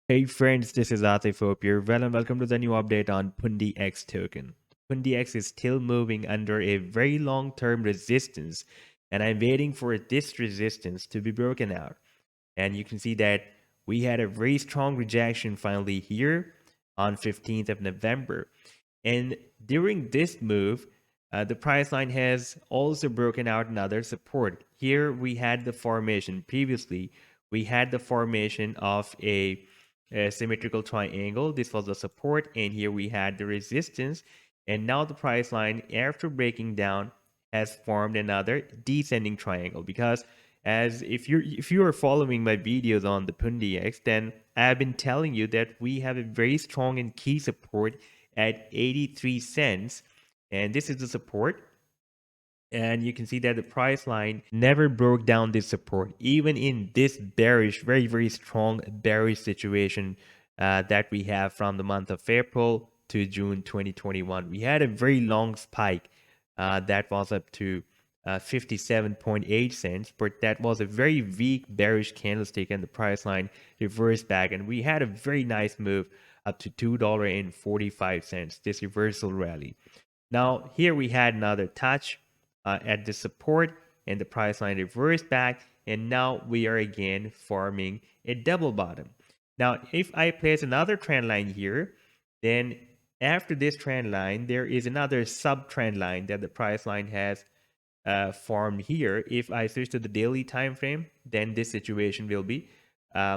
Hey friends, this is Atif Hope here. Well, and welcome to the new update on Pundi X token. Pundi X is still moving under a very long-term resistance, and I'm waiting for this resistance to be broken out. And you can see that we had a very strong rejection finally here on 15th of November. And during this move, the price line has also broken out another support. Here we had the formation previously. We had the formation of a symmetrical triangle. This was the support, and here we had the resistance. And now the price line, after breaking down, has formed another descending triangle. Because as if you are following my videos on the Pundi X, then I've been telling you that we have a very strong and key support at 83 cents, and this is the support. And you can see that the price line never broke down this support, even in this bearish, very strong bearish situation that we have from the month of April to June 2021. We had a very long spike that was up to 57.8 cents, but that was a very weak bearish candlestick, and the price line reversed back, and we had a very nice move up to $2.45, this reversal rally. Now here we had another touch at the support, and the price line reversed back, and now we are again forming a double bottom. Now if I place another trend line here, then after this trend line there is another sub trend line that the price line has formed here. If I switch to the daily time frame, then this situation will be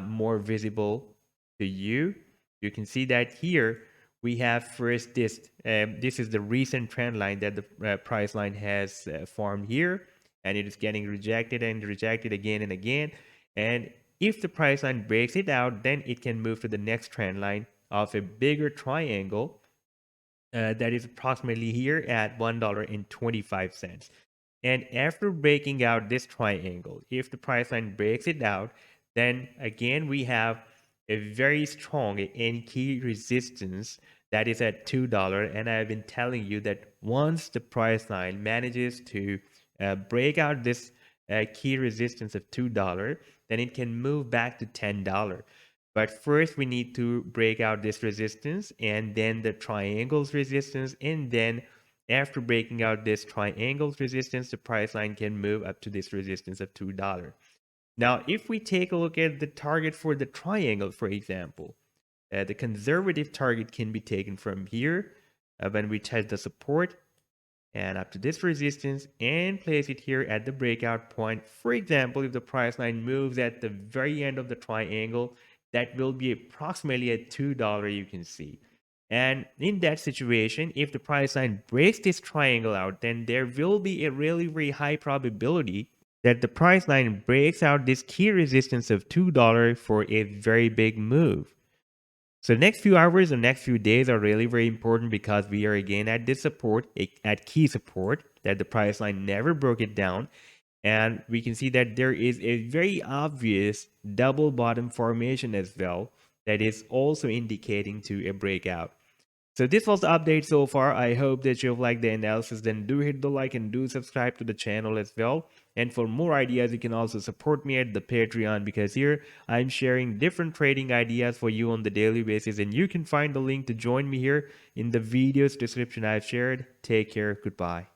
more visible to you. You can see that here we have first this is the recent trend line that the price line has formed here, and it is getting rejected and rejected again and again. And if the price line breaks it out, then it can move to the next trend line of a bigger triangle that is approximately here at $1.25. And after breaking out this triangle, if the price line breaks it out, then again we have a very strong and key resistance that is at $2. And I've been telling you that once the price line manages to break out this key resistance of $2, then it can move back to $10. But first we need to break out this resistance, and then the triangle's resistance, and then after breaking out this triangle's resistance, the price line can move up to this resistance of $2. Now, if we take a look at the target for the triangle, for example, the conservative target can be taken from here when we test the support and up to this resistance and place it here at the breakout point. For example, if the price line moves at the very end of the triangle, that will be approximately at $2, you can see. And in that situation, if the price line breaks this triangle out, then there will be a really very high probability that the price line breaks out this key resistance of $2 for a very big move. So the next few hours or next few days are really very important, because we are again at this support, at key support, that the price line never broke it down. And we can see that there is a very obvious double bottom formation as well that is also indicating to a breakout. So this was the update so far. I hope that you've liked the analysis. Then do hit the like and do subscribe to the channel as well. And for more ideas, you can also support me at the Patreon, because here I'm sharing different trading ideas for you on the daily basis. And you can find the link to join me here in the video's description I've shared. Take care. Goodbye.